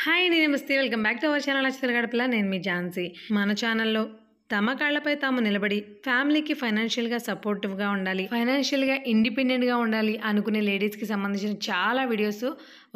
Hi అండి, నమస్తే. Welcome back to our channel Akshara Gadapala. నేను మీ ఝాన్సీ. మన ఛానల్లో తమ కాళ్లపై తాము నిలబడి ఫ్యామిలీకి ఫైనాన్షియల్గా సపోర్టివ్గా ఉండాలి, ఫైనాన్షియల్గా ఇండిపెండెంట్గా ఉండాలి అనుకునే లేడీస్కి సంబంధించిన చాలా వీడియోస్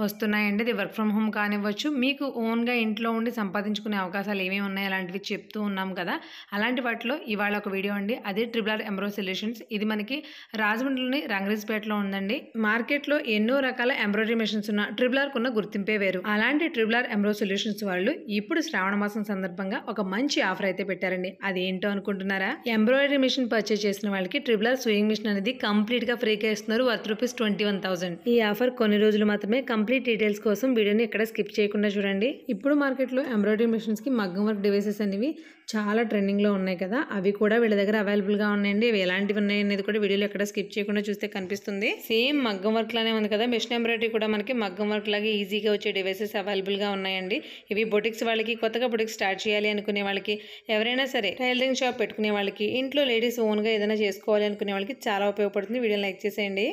వస్తున్నాయండి. అది వర్క్ ఫ్రమ్ హోమ్ కానివ్వచ్చు, మీకు ఓన్గా ఇంట్లో ఉండి సంపాదించుకునే అవకాశాలు ఏమేమి ఉన్నాయి అలాంటివి చెప్తూ ఉన్నాం కదా. అలాంటి వాటిలో ఇవాళ ఒక వీడియో అండి. అదే ట్రిపుల్ ఎంబ్రో సొల్యూషన్స్. ఇది మనకి రాజమండ్రిలోని రంగరేజ్పేటలో ఉందండి. మార్కెట్లో ఎన్నో రకాల ఎంబ్రాయిడరీ మెషిన్స్ ఉన్న ట్రిపుల్ ఉన్న గుర్తింపే వేరు. అలాంటి ట్రిపుల్ ఎంబ్రో సొల్యూషన్స్ వాళ్ళు ఇప్పుడు శ్రావణ మాసం సందర్భంగా ఒక మంచి ఆఫర్ అయితే పెట్టారండి. అదేంటో అనుకుంటున్నారా? ఎంబ్రాయిడరీ మిషన్ పర్చేస్ చేసిన వాళ్ళకి ట్రిపుల్ స్వింగ్ మిషన్ అనేది కంప్లీట్ గా ఫ్రీగా ఇస్తున్నారు. Worth rupees 21,000. ఈ ఆఫర్ కొన్ని రోజులు మాత్రమే. కంప్లీట్ డీటెయిల్స్ కోసం వీడియోని ఎక్కడ స్కిప్ చేయకుండా చూడండి. ఇప్పుడు మార్కెట్ లో ఎంబ్రాయిడరీ మిషన్స్ కి మగ్గం వర్క్ డివైసెస్ అనేవి చాలా ట్రెండింగ్ లో ఉన్నాయి కదా, అవి కూడా వీళ్ళ దగ్గర అవైలబుల్ గా ఉన్నాయండి. ఇవి ఎలాంటివి ఉన్నాయి అనేది కూడా వీడియోలో ఎక్కడ స్కిప్ చేయకుండా చూస్తే కనిపిస్తుంది. సేమ్ మగ్గం వర్క్ లానే ఉంది కదా. మిషన్ ఎంబ్రాయిడరీ కూడా మనకి మగ్గం వర్క్ లాగా ఈజీగా వచ్చే డివైసెస్ అవైలబుల్ గా ఉన్నాయండి. ఇవి బొటిక్స్ వాళ్ళకి, కొత్తగా బొటిక్స్ స్టార్ట్ చేయాలి అనుకునే వాళ్ళకి, ఎవరైనా సరే టైలరింగ్ షాప్ పెట్టుకునే వాళ్ళకి, ఇంట్లో లేడీస్ ఓన్ గా ఏదైనా చేసుకోవాలి అనుకునే వాళ్ళకి చాలా ఉపయోగపడుతుంది. వీడియోని లైక్ చేసేయండి.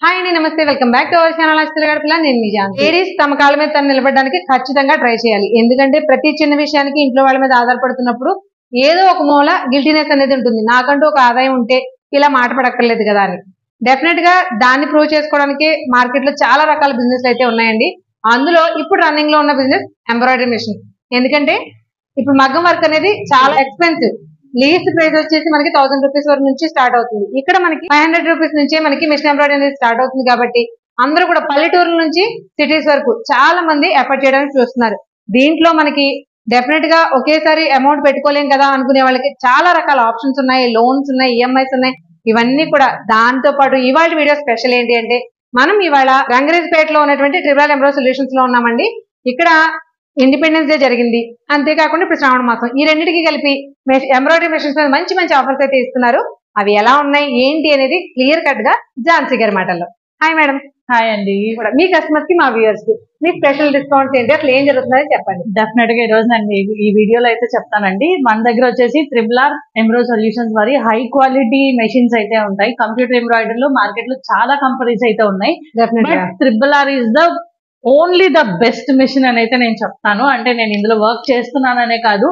హాయ్ అండి, నమస్తే. Welcome back to our channel Akshara Gadapala. నేను మీ ఝాన్సీ. లేడీస్ తమ కాళ్ళ మీద తను నిలబడడానికి ఖచ్చితంగా ట్రై చేయాలి. ఎందుకంటే ప్రతి చిన్న విషయానికి ఇంట్లో వాళ్ళ మీద ఆధారపడుతున్నప్పుడు ఏదో ఒక మూల గిల్టీనెస్ అనేది ఉంటుంది. నాకంటూ ఒక ఆదాయం ఉంటే ఇలా మాట పడక్కర్లేదు కదా అని. డెఫినెట్ గా దాన్ని ప్రూవ్ చేసుకోవడానికి మార్కెట్ లో చాలా రకాల బిజినెస్ అయితే ఉన్నాయండి. అందులో ఇప్పుడు రన్నింగ్ లో ఉన్న బిజినెస్ ఎంబ్రాయిడరీ మిషన్. ఎందుకంటే ఇప్పుడు మగ్గం వర్క్ అనేది చాలా ఎక్స్పెన్సివ్. లీస్ట్ ప్రైస్ వచ్చేసి మనకి 1000 రూపీస్ వరకు నుంచి స్టార్ట్ అవుతుంది. ఇక్కడ మనకి 500 రూపీస్ నుంచే మనకి మిషన్ ఎంబ్రాయిడరీ అనేది స్టార్ట్ అవుతుంది. కాబట్టి అందరూ కూడా పల్లెటూరుల నుంచి సిటీస్ వరకు చాలా మంది ఎఫర్ట్ చేయడానికి చూస్తున్నారు. దీంట్లో మనకి డెఫినెట్ గా ఒకేసారి అమౌంట్ పెట్టుకోలేం కదా అనుకునే వాళ్ళకి చాలా రకాల ఆప్షన్స్ ఉన్నాయి. లోన్స్ ఉన్నాయి, ఈఎంఐస్ ఉన్నాయి. ఇవన్నీ కూడా దాంతో పాటు ఇవాళ వీడియో స్పెషల్ ఏంటి అంటే, మనం ఇవాళ రంగరేజ్పేటలో ఉన్నటువంటి ట్రిపుల్ ఎంబ్రో సొల్యూషన్స్ లో ఉన్నామండి. ఇక్కడ ఇండిపెండెన్స్ డే జరిగింది, అంతేకాకుండా ఇప్పుడు శ్రావణ మాసం. ఈ రెండింటికి కలిపి ఎంబ్రాయిడరీ మెషిన్స్ మీద మంచి మంచి ఆఫర్స్ అయితే ఇస్తున్నారు. అవి ఎలా ఉన్నాయి ఏంటి అనేది క్లియర్ కట్ గా ఝాన్సీ గారి మాటల్లో. Hi madam. హాయ్ అండి. మీ కస్టమర్స్ కి, మా వ్యూయర్స్ కి మీ స్పెషల్ డిస్కౌంట్స్ ఏంటి, అసలు ఏం జరుగుతుందని చెప్పండి. డెఫినెట్ గా ఈ రోజు నేను ఈ వీడియోలో అయితే చెప్తానండి. మన దగ్గర వచ్చేసి ట్రిపుల్ ఎంబ్రో సొల్యూషన్స్ వారి హై క్వాలిటీ మెషిన్స్ అయితే ఉంటాయి. కంప్యూటర్ ఎంబ్రాయిడరీలో మార్కెట్ లో చాలా కంపెనీస్ అయితే ఉన్నాయి. But triple is the only the best machine అని అయితే నేను చెప్తాను. అంటే నేను ఇందులో వర్క్ చేస్తున్నాననే కాదు,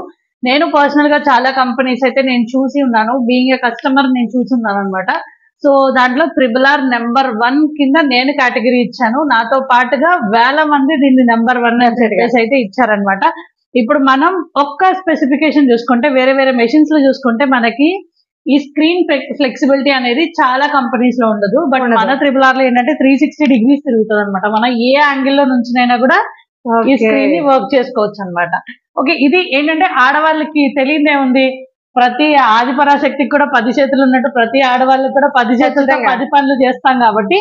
నేను పర్సనల్ గా చాలా కంపెనీస్ అయితే నేను చూసి ఉన్నాను. బీయింగ్ ఏ కస్టమర్ నేను చూసి ఉన్నాను అనమాట. సో దాంట్లో ట్రిపుల్ నెంబర్ 1 కింద నేను కేటగిరీ ఇచ్చాను. నాతో పాటుగా వేల మంది దీన్ని నెంబర్ 1 అని చెప్పేసి అయితే ఇచ్చారనమాట. ఇప్పుడు మనం ఒక్క స్పెసిఫికేషన్ చూసుకుంటే, వేరే వేరే మెషిన్స్ లో చూసుకుంటే మనకి ఈ స్క్రీన్ ఫ్లెక్సిబిలిటీ అనేది చాలా కంపెనీస్ లో ఉండదు. బట్ మన ట్రిపుల్ లో ఏంటంటే 360 డిగ్రీస్ తిరుగుతుంది అనమాట. మనం ఏ యాంగిల్ లో నుంచినైనా కూడా ఈ స్క్రీన్ ని వర్క్ చేసుకోవచ్చు అనమాట. ఓకే, ఇది ఏంటంటే ఆడవాళ్ళకి తెలియదే ఉంది. ప్రతి ఆదిపరాశక్తికి కూడా 10 చేతులు ఉన్నట్టు ప్రతి ఆడవాళ్ళకి కూడా 10 చేతులతో 10 పనులు చేస్తాం. కాబట్టి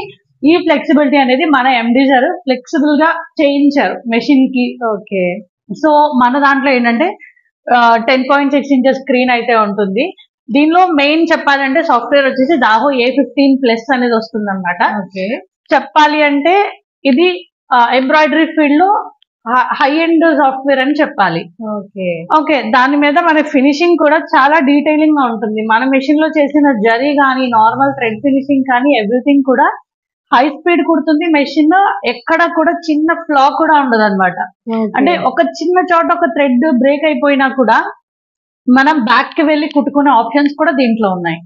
ఈ ఫ్లెక్సిబిలిటీ అనేది మన ఎండి గారు ఫ్లెక్సిబుల్ గా చేయించారు మెషిన్ కి. ఓకే, సో మన దాంట్లో ఏంటంటే 10.6 ఇంచెస్ స్క్రీన్ అయితే ఉంటుంది. దీనిలో మెయిన్ చెప్పాలంటే సాఫ్ట్వేర్ వచ్చేసి దాహో A15+ అనేది వస్తుంది అనమాట. చెప్పాలి అంటే ఇది ఎంబ్రాయిడరీ ఫీల్డ్ లో హై ఎండ్ సాఫ్ట్వేర్ అని చెప్పాలి. ఓకే, దాని మీద మన ఫినిషింగ్ కూడా చాలా డీటెయిలింగ్ గా ఉంటుంది. మన మెషిన్ లో చేసిన జరీ కానీ, నార్మల్ థ్రెడ్ ఫినిషింగ్ కానీ, ఎవ్రీథింగ్ కూడా హై స్పీడ్ కుడుతుంది. మెషిన్ ఎక్కడ కూడా చిన్న ఫ్లా కూడా ఉండదు అనమాట. అంటే ఒక చిన్న చోట ఒక థ్రెడ్ బ్రేక్ అయిపోయినా కూడా మనం బ్యాక్ కి వెళ్ళి కుట్టుకునే ఆప్షన్స్ కూడా దీంట్లో ఉన్నాయి.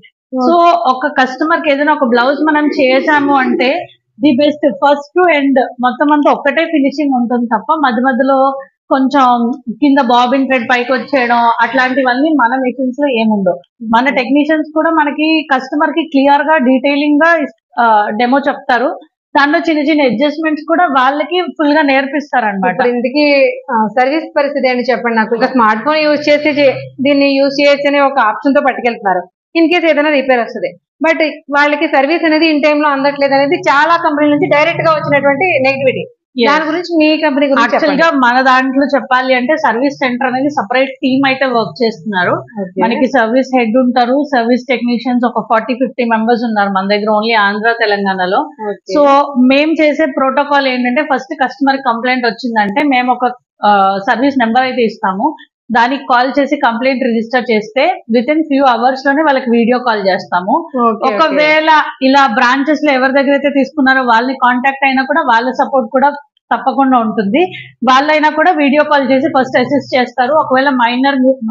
సో ఒక కస్టమర్ కి ఏదైనా ఒక బ్లౌజ్ మనం చేసాము అంటే the best first to end మొత్తం అంతా ఒక్కటే ఫినిషింగ్ ఉంటుంది తప్ప మధ్య మధ్యలో కొంచెం కింద బాబిన్ థ్రెడ్ పైకి వచ్చేయడం అట్లాంటివన్నీ మన మెషిన్స్ లో ఏముండవు. మన టెక్నీషియన్స్ కూడా మనకి కస్టమర్ కి క్లియర్ గా డీటెయిలింగ్ గా డెమో చెప్తారు. దాంట్లో చిన్న చిన్న అడ్జస్ట్మెంట్స్ కూడా వాళ్ళకి ఫుల్ గా నేర్పిస్తారు అనమాట. ఇందుకి సర్వీస్ పరిస్థితి ఏంటి చెప్పండి నాకు. ఒక స్మార్ట్ ఫోన్ యూజ్ చేసి దీన్ని యూజ్ చేయొచ్చు అనే ఒక ఆప్షన్ తో పట్టుకెళ్తున్నారు. ఇన్ కేసు ఏదైనా రిపేర్ వస్తుంది, బట్ వాళ్ళకి సర్వీస్ అనేది ఇన్ టైమ్ లో అందట్లేదు అనేది చాలా కంపెనీల నుంచి డైరెక్ట్ గా వచ్చినటువంటి నెగిటివిటీ. దాని గురించి మీ కంపెనీ యాక్చువల్ గా మన దాంట్లో చెప్పాలి అంటే సర్వీస్ సెంటర్ అనేది సపరేట్ టీమ్ అయితే వర్క్ చేస్తున్నారు. మనకి సర్వీస్ హెడ్ ఉంటారు, సర్వీస్ టెక్నీషియన్స్ ఒక 40-50 మెంబర్స్ ఉన్నారు మన దగ్గర ఓన్లీ ఆంధ్ర తెలంగాణలో. సో మేము చేసే ప్రోటోకాల్ ఏంటంటే, ఫస్ట్ కస్టమర్ కంప్లైంట్ వచ్చిందంటే మేము ఒక సర్వీస్ నెంబర్ అయితే ఇస్తాము. దానికి కాల్ చేసి కంప్లైంట్ రిజిస్టర్ చేస్తే విత్ ఇన్ ఫ్యూ అవర్స్ లోనే వాళ్ళకి వీడియో కాల్ చేస్తాము. ఒకవేళ ఇలా బ్రాంచెస్ లో ఎవరి దగ్గర అయితే తీసుకున్నారో వాళ్ళని కాంటాక్ట్ అయినా కూడా వాళ్ళ సపోర్ట్ కూడా తప్పకుండా ఉంటుంది. వాళ్ళైనా కూడా వీడియో కాల్ చేసి ఫస్ట్ అసిస్ట్ చేస్తారు. ఒకవేళ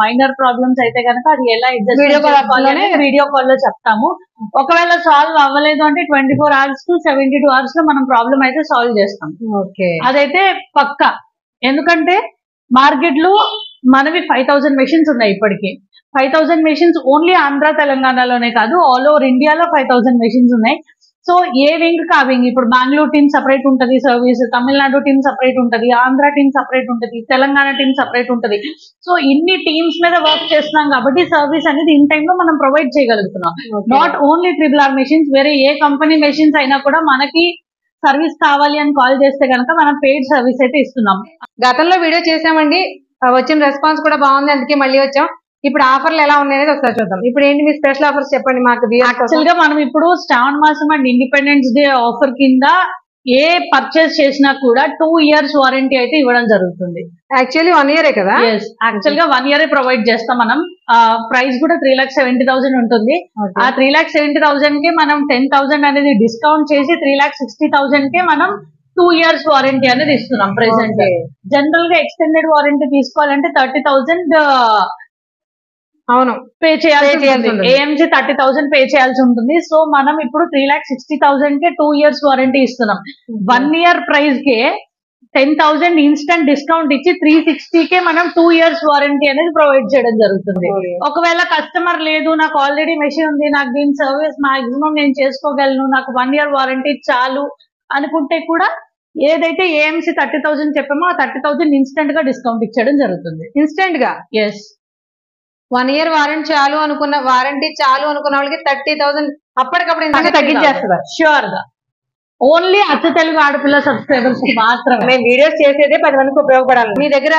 మైనర్ ప్రాబ్లమ్స్ అయితే కనుక అది ఎలా వీడియో కాల్ లో చెప్తాము. ఒకవేళ సాల్వ్ అవ్వలేదు అంటే 24 hours to 72 hours లో మనం ప్రాబ్లం అయితే సాల్వ్ చేస్తాం. అదైతే పక్కా. ఎందుకంటే మార్కెట్ లో మనవి 5000 మెషిన్స్ ఉన్నాయి ఇప్పటికి. 5000 మెషిన్స్ ఓన్లీ ఆంధ్ర తెలంగాణలోనే కాదు, ఆల్ ఓవర్ ఇండియాలో 5000 మెషిన్స్ ఉన్నాయి. సో ఏ వింగ్ కా వింగ్, ఇప్పుడు బెంగళూరు టీమ్ సపరేట్ ఉంటుంది సర్వీస్, తమిళనాడు టీమ్ సపరేట్ ఉంటుంది, ఆంధ్ర టీమ్ సపరేట్ ఉంటుంది, తెలంగాణ టీమ్ సపరేట్ ఉంటుంది. సో ఇన్ని టీమ్స్ మీద వర్క్ చేస్తున్నాం కాబట్టి సర్వీస్ అనేది ఇన్ టైమ్ లో మనం ప్రొవైడ్ చేయగలుగుతున్నాం. Not only triple R machines, వేరే ఏ కంపెనీ మెషిన్స్ అయినా కూడా మనకి సర్వీస్ కావాలి అని కాల్ చేస్తే కనుక మనం పెయిడ్ సర్వీస్ అయితే ఇస్తున్నాం. గతంలో వీడియో చేసామండి, వచ్చిన రెస్పాన్స్ కూడా బాగుంది, అందుకే మళ్ళీ వచ్చాం. ఇప్పుడు ఆఫర్లు ఎలా ఉన్నాయనేది ఒకసారి చూద్దాం. ఇప్పుడు ఏంటి మీ స్పెషల్ ఆఫర్స్ చెప్పండి మాకు. యాక్చువల్ గా మనం ఇప్పుడు శ్రావణ మాసం అండ్ ఇండిపెండెన్స్ డే ఆఫర్ కింద ఏ పర్చేస్ చేసినా కూడా 2 years వారంటీ అయితే ఇవ్వడం జరుగుతుంది. యాక్చువల్లీ 1 year కదా? యాక్చువల్ గా 1 year ప్రొవైడ్ చేస్తాం మనం. ప్రైస్ కూడా 3,70,000 ఉంటుంది. ఆ 3,70,000 కి మనం 10,000 అనేది డిస్కౌంట్ చేసి 3,60,000 కి మనం 2 years వారంటీ అనేది ఇస్తున్నాం ప్రెసెంట్. జనరల్ గా ఎక్స్టెండెడ్ వారంటీ తీసుకోవాలంటే 30,000 అవును పే చేయాల్సి ఉంటుంది. ఏఎంసీ 30,000 పే చేయాల్సి ఉంటుంది. సో మనం ఇప్పుడు 3,60,000 కే 2 years వారంటీ ఇస్తున్నాం. 1 year ప్రైస్ కే 10,000 ఇన్స్టెంట్ డిస్కౌంట్ ఇచ్చి 360 కే మనం 2 years వారంటీ అనేది ప్రొవైడ్ చేయడం జరుగుతుంది. ఒకవేళ కస్టమర్ లేదు, నాకు ఆల్రెడీ మెషిన్ ఉంది, నాకు దీని సర్వీస్ మాక్సిమం నేను చేసుకోగలను, నాకు 1 year వారంటీ చాలు అనుకుంటే కూడా ఏదైతే ఏఎంసీ 30,000 చెప్పామో ఆ 30,000 ఇన్స్టెంట్ గా డిస్కౌంట్ ఇచ్చడం జరుగుతుంది. ఇన్స్టెంట్ గా? ఎస్. 1 year వారంటీ చాలు అనుకున్న వాళ్ళకి 30,000 అప్పటికప్పుడు తగ్గించేస్తారు ష్యూర్ గా. ఓన్లీ అచ్చ తెలుగు ఆడపిల్ల సబ్స్క్రైబర్స్ కి మాత్రమే. మేము వీడియోస్ చేసేదే 10 మందికి ఉపయోగపడాలి. మీ దగ్గర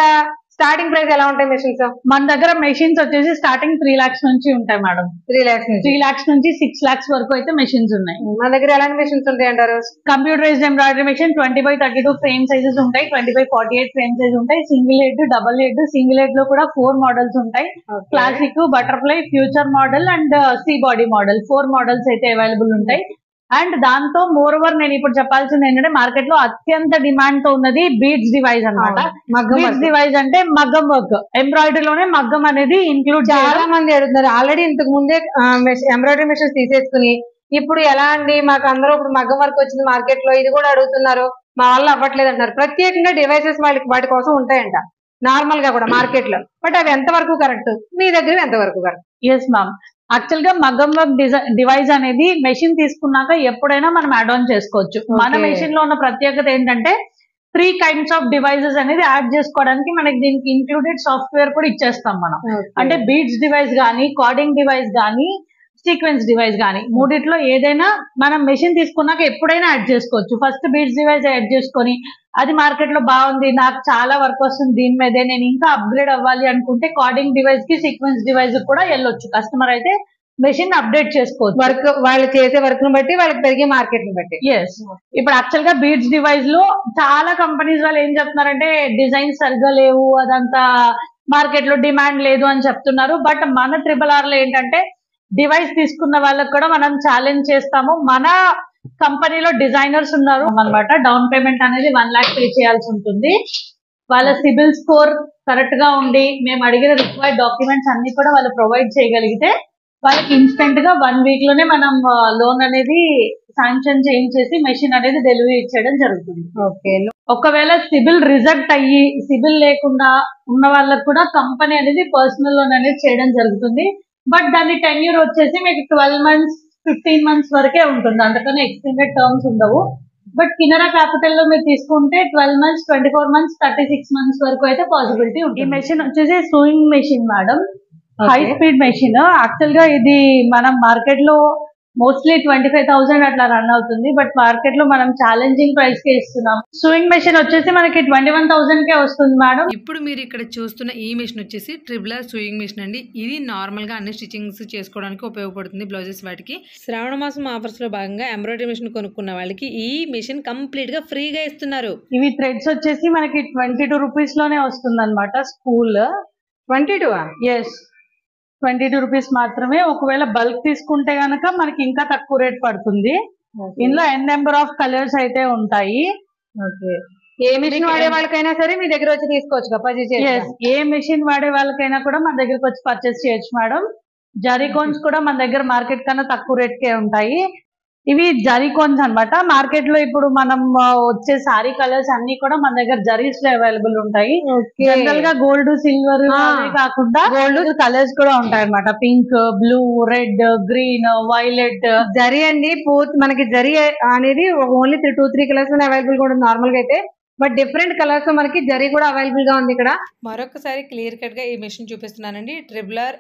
స్టార్టింగ్ ప్రైస్ ఎలా ఉంటాయి మెషిన్స్? మన దగ్గర మెషిన్స్ వచ్చేసి స్టార్టింగ్ 3 lakhs నుంచి ఉంటాయి మేడం. 3 lakhs నుంచి 6 lakhs వరకు అయితే మెషిన్స్ ఉన్నాయి. మన దగ్గర ఎలాంటి మెషిన్స్ ఉంటాయి అంటారు? Computerized embroidery machine 20x32 frame sizes ఉంటాయి, 20x48 ఫ్రేమ్ సైజ్ ఉంటాయి, single head, double head. Single head లో కూడా 4 మోడల్స్ ఉంటాయి. Classic, butterfly, future model and C body model 4 models అయితే అవైలబుల్ ఉంటాయి. అండ్ దాంతో మోర్ ఓవర్ నేను ఇప్పుడు చెప్పాల్సింది ఏంటంటే మార్కెట్ లో అత్యంత డిమాండ్ తో ఉన్నది బీడ్స్ డివైస్ అన్నమాట. బీడ్స్ డివైస్ అంటే మగ్గం వర్క్, ఎంబ్రాయిడరీలోనే మగ్గం అనేది ఇంక్లూడ్. చాలా మంది అడుగుతున్నారు, ఆల్రెడీ ఇంతకు ముందే ఎంబ్రాయిడరీ మెషిన్స్ తీసేసుకుని ఇప్పుడు ఎలా అండి మాకు అందరూ ఇప్పుడు మగ్గం వర్క్ వచ్చింది మార్కెట్ లో, ఇది కూడా అడుగుతున్నారు, మా వల్ల అవ్వట్లేదు అంటారు. ప్రత్యేకంగా డివైసెస్ వాటి కోసం ఉంటాయంట నార్మల్ గా కూడా మార్కెట్ లో. బట్ అవి ఎంతవరకు కరెక్ట్, మీ దగ్గర ఎంతవరకు కరెక్ట్? Yes ma'am. యాక్చువల్ గా మగ్గం వర్క్ డివైస్ అనేది మెషిన్ తీసుకున్నాక ఎప్పుడైనా మనం యాడ్ ఆన్ చేసుకోవచ్చు. మన మెషిన్ లో ఉన్న ప్రత్యేకత ఏంటంటే 3 kinds ఆఫ్ డివైసెస్ అనేది యాడ్ చేసుకోవడానికి మనకి దీనికి ఇంక్లూడెడ్ సాఫ్ట్వేర్ కూడా ఇచ్చేస్తాం మనం. అంటే బీడ్స్ డివైస్ గానీ, కార్డింగ్ డివైస్ గానీ, సీక్వెన్స్ డివైస్ గానీ, మూడిట్లో ఏదైనా మనం మెషిన్ తీసుకున్నాక ఎప్పుడైనా యాడ్ చేసుకోవచ్చు. ఫస్ట్ బీడ్స్ డివైస్ యాడ్ చేసుకొని అది మార్కెట్ లో బాగుంది, నాకు చాలా వర్క్ వస్తుంది దీని మీదే, నేను ఇంకా అప్గ్రేడ్ అవ్వాలి అనుకుంటే కార్డింగ్ డివైస్ కి, సీక్వెన్స్ డివైస్ కూడా వెళ్ళొచ్చు. కస్టమర్ అయితే మెషిన్ అప్డేట్ చేసుకోవచ్చు. వర్క్ వాళ్ళు చేసే వర్క్ ను బట్టి, వాళ్ళకి పెరిగే మార్కెట్ ని బట్టి. ఎస్. ఇప్పుడు యాక్చువల్ గా బీడ్స్ డివైస్ లో చాలా కంపెనీస్ వాళ్ళు ఏం చెప్తున్నారంటే డిజైన్ సరిగ్గా లేవు, అదంతా మార్కెట్ లో డిమాండ్ లేదు అని చెప్తున్నారు. బట్ మన RRR లో ఏంటంటే డివైస్ తీసుకున్న వాళ్ళకి కూడా మనం ఛాలెంజ్ చేస్తాము. మన కంపెనీలో డిజైనర్స్ ఉన్నారు అన్నమాట. డౌన్ పేమెంట్ అనేది 1 lakh పే చేయాల్సి ఉంటుంది. వాళ్ళ సిబిల్ స్కోర్ కరెక్ట్ గా ఉండి మేము అడిగిన రిక్వైర్డ్ డాక్యుమెంట్స్ అన్ని కూడా వాళ్ళు ప్రొవైడ్ చేయగలిగితే వాళ్ళకి ఇన్స్టెంట్ గా 1 week లోనే మనం లోన్ అనేది శాంక్షన్ చేయించేసి మెషిన్ అనేది డెలివరీ ఇచ్చేయడం జరుగుతుంది. ఓకే. ఒకవేళ సిబిల్ రిజెక్ట్ అయ్యి సిబిల్ లేకుండా ఉన్న వాళ్ళకి కూడా కంపెనీ అనేది పర్సనల్ లోన్ అనేది చేయడం జరుగుతుంది. బట్ దాని టెన్యూర్ వచ్చేసి మీకు 12 months 15 months వరకే ఉంటుంది, అందుకని ఎక్స్టెండెడ్ టర్మ్స్ ఉండవు. బట్ కినరా క్యాపిటల్ లో మీరు తీసుకుంటే 12 months 24 months 36 months వరకు అయితే పాసిబిలిటీ ఉంటుంది. ఈ మెషిన్ వచ్చేసి sewing machine madam, high speed machine. Actual గా ఇది మనం మార్కెట్ లో మోస్ట్లీ 25,000 అట్లా రన్ అవుతుంది. బట్ మార్కెట్ లో మనం ఛాలెంజింగ్ ప్రైస్ కే ఇస్తున్నాం. సూయింగ్ మెషిన్ వచ్చేసి మనకి 21,000 కే వస్తుంది మేడం. ఇప్పుడు మీరు ఇక్కడ చూస్తున్న ఈ మెషిన్ వచ్చేసి ట్రిపులర్ సూయింగ్ మెషిన్ అండి. ఇది నార్మల్ గా అన్ని స్టిచ్చింగ్స్ చేసుకోవడానికి ఉపయోగపడుతుంది, బ్లౌజెస్ వాటికి. శ్రావణ మాసం ఆఫర్స్ లో భాగంగా ఎంబ్రాయిడరీ మెషిన్ కొనుక్కున్న వాళ్ళకి ఈ మెషిన్ కంప్లీట్ గా ఫ్రీగా ఇస్తున్నారు. ఇవి థ్రెడ్స్ వచ్చేసి మనకి 22 rupees లోనే వస్తుంది అనమాట. స్కూల్ 22? ఎస్, 22 rupees మాత్రమే. ఒకవేళ బల్క్ తీసుకుంటే గనక మనకి ఇంకా తక్కువ రేట్ పడుతుంది. ఇందులో n నెంబర్ ఆఫ్ కలర్స్ అయితే ఉంటాయి. ఓకే. ఏ మిషన్ వాడే వాళ్ళకైనా సరే మీ దగ్గర వచ్చి తీసుకోవచ్చు పర్చేజ్ Yes, ఏ మెషిన్ వాడే వాళ్ళకైనా కూడా మన దగ్గరకు వచ్చి పర్చేస్ చేయొచ్చు మేడం. జరీ కోన్స్ కూడా మన దగ్గర మార్కెట్ కన్నా తక్కువ రేట్ కే ఉంటాయి. ఇవి జరీ కోన్స్ అన్నమాట. మార్కెట్ లో ఇప్పుడు మనం వచ్చే సారీ కలర్స్ అన్ని కూడా మన దగ్గర జరీస్ లో అవైలబుల్ ఉంటాయి. జనరల్ గా గోల్డ్, సిల్వర్ అవే కాకుండా గోల్డ్ కలర్స్ కూడా ఉంటాయి అన్నమాట. Pink, blue, red, green, violet. Zari అండి మనకి జరీ అనేది ఓన్లీ 2-3 కలర్స్ అవైలబుల్ కూడా ఉంది నార్మల్ గా అయితే. బట్ డిఫరెంట్ కలర్స్ మనకి జరీ కూడా అవైలబుల్ గా ఉంది ఇక్కడ. మరొకసారి క్లియర్ కట్ గా ఈ మిషన్ చూపిస్తున్నానండి. ట్రిబులర్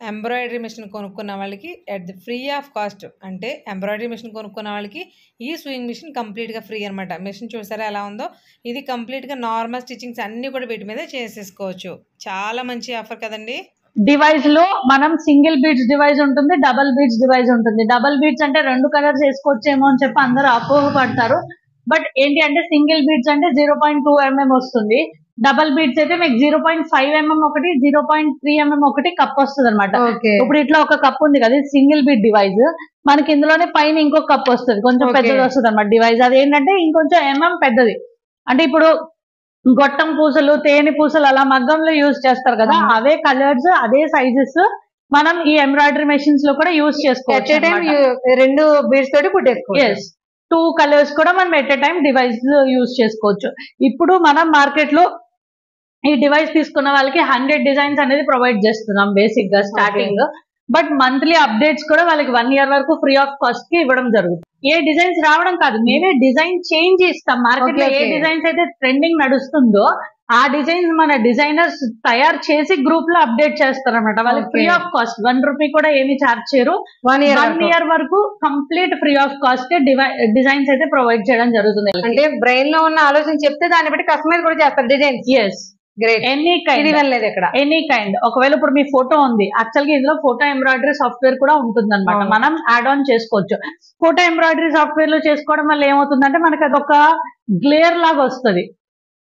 ఎంబ్రాయిడరీ మిషన్ కొనుక్కున్న వాళ్ళకి at the free of cost, అంటే ఎంబ్రాయిడరీ మిషన్ కొనుక్కున్న వాళ్ళకి ఈ స్వింగ్ మిషన్ కంప్లీట్గా ఫ్రీ అనమాట. మిషన్ చూసారా ఎలా ఉందో, ఇది కంప్లీట్గా నార్మల్ స్టిచ్చింగ్స్ అన్నీ కూడా వీటి మీద చేసేసుకోవచ్చు. చాలా మంచి ఆఫర్ కదండి. డివైస్ లో మనం సింగిల్ బీడ్స్ డివైస్ ఉంటుంది, డబల్ బీడ్స్ డివైస్ ఉంటుంది. డబల్ బీడ్స్ అంటే 2 కలర్స్ వేసుకోవచ్చేమో అని చెప్పి అందరూ అపోహపడతారు. బట్ ఏంటి అంటే సింగిల్ బీడ్స్ అంటే 0.2 mm వస్తుంది. డబల్ బీడ్స్ అయితే మీకు 0.5 mm ఒకటి, 0.3 mm ఒకటి కప్ వస్తుంది అనమాట. ఇప్పుడు ఇట్లా ఒక కప్ ఉంది కదా, సింగిల్ బీడ్ డివైస్. మనకి ఇందులోనే పైన ఇంకొక కప్ వస్తుంది, కొంచెం పెద్దది వస్తుంది అనమాట డివైస్. అది ఏంటంటే ఇంకొంచెం పెద్దది. అంటే ఇప్పుడు గొట్టం పూసలు, తేనె పూసలు అలా మగ్గంలో యూజ్ చేస్తారు కదా, అవే కలర్స్, అదే సైజెస్ మనం ఈ ఎంబ్రాయిడరీ మెషిన్స్ లో కూడా యూజ్ చేసుకోవచ్చు. 2 బీడ్స్ తోటి కుట్టేసుకోవచ్చు. 2 కలర్స్ కూడా మనం at a time device use చేసుకోవచ్చు. ఇప్పుడు మనం మార్కెట్ లో ఈ డివైస్ తీసుకున్న వాళ్ళకి 100 డిజైన్స్ అనేది ప్రొవైడ్ చేస్తున్నాం బేసిక్ గా స్టార్టింగ్. బట్ మంత్లీ అప్డేట్స్ కూడా వాళ్ళకి 1 year వరకు ఫ్రీ ఆఫ్ కాస్ట్ కి ఇవ్వడం జరుగుతుంది. ఏ డిజైన్స్ రావడం కాదు, మేమే డిజైన్ చేంజ్ ఇస్తాం. మార్కెట్ లో ఏ డిజైన్స్ అయితే ట్రెండింగ్ నడుస్తుందో ఆ డిజైన్స్ మన డిజైనర్స్ తయారు చేసి గ్రూప్ లో అప్డేట్ చేస్తారు అనమాట. వాళ్ళకి ఫ్రీ ఆఫ్ కాస్ట్, 1 రూపీ కూడా ఏమి చార్జ్ చేయరు. 1 year వరకు complete free of cost designs అయితే ప్రొవైడ్ చేయడం జరుగుతుంది. అంటే బ్రెయిన్ లో ఉన్న ఆలోచన చెప్తే దాన్ని బట్టి కస్టమైజ్ కూడా చేస్తారు డిజైన్స్. Yes, any kind. ఒకవేళ ఇప్పుడు మీ ఫోటో ఉంది, యాక్చువల్ గా ఇందులో ఫోటో ఎంబ్రాయిడరీ సాఫ్ట్వేర్ కూడా ఉంటుంది అనమాట. మనం యాడ్ ఆన్ చేసుకోవచ్చు. ఫోటో ఎంబ్రాయిడరీ సాఫ్ట్వేర్ లో చేసుకోవడం వల్ల ఏమవుతుందంటే మనకి అదొక గ్లేర్ లాగా వస్తుంది,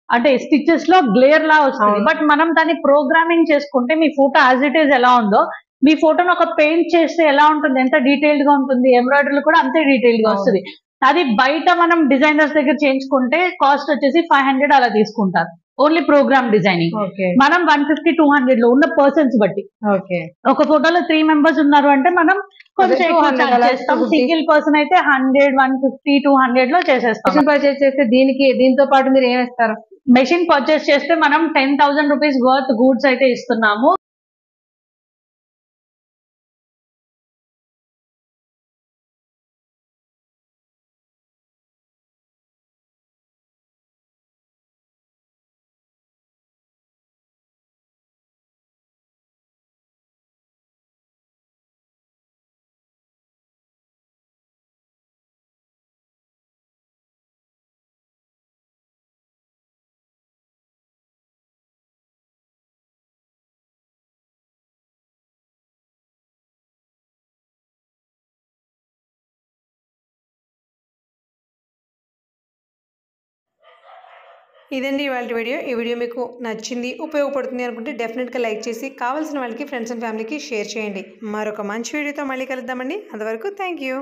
అంటే స్టిచెస్ లో గ్లేర్ లా వస్తుంది. బట్ మనం దాన్ని ప్రోగ్రామింగ్ చేసుకుంటే మీ ఫోటో యాజ్ ఇట్ ఈస్ ఎలా ఉందో, మీ ఫోటోను ఒక పెయింట్ చేస్తే ఎలా ఉంటుంది, ఎంత డీటెయిల్డ్ గా ఉంటుంది, ఎంబ్రాయిడరీ కూడా అంతే డీటెయిల్డ్ గా వస్తుంది. అది బయట మనం డిజైనర్స్ దగ్గర చేయించుకుంటే కాస్ట్ వచ్చేసి 500 అలా తీసుకుంటారు, ఓన్లీ ప్రోగ్రామ్ డిజైనింగ్. మనం 150-200 లో ఉన్న పర్సన్స్ బట్టి. ఒక ఫోటోలో 3 members ఉన్నారు అంటే మనం కొంచెం ఎక్కువ చార్జ్ చేస్తాం. సింగిల్ పర్సన్ అయితే 100, 150, 200 లో చేసేస్తాం. పర్చేస్ చేస్తే దీంతో పాటు మీరు ఏమేస్తారు? మెషిన్ పర్చేస్ చేస్తే మనం 10,000 రూపీస్ వర్త్ గూడ్స్ అయితే ఇస్తున్నాము. ఇదండి ఇవాళ వీడియో. ఈ వీడియో మీకు నచ్చింది, ఉపయోగపడుతుంది అనుకుంటే డెఫినెట్గా లైక్ చేసి కావాల్సిన వాళ్ళకి, ఫ్రెండ్స్ అండ్ ఫ్యామిలీకి షేర్ చేయండి. మరొక మంచి వీడియోతో మళ్ళీ కలుద్దామండి. అంతవరకు థ్యాంక్ యూ.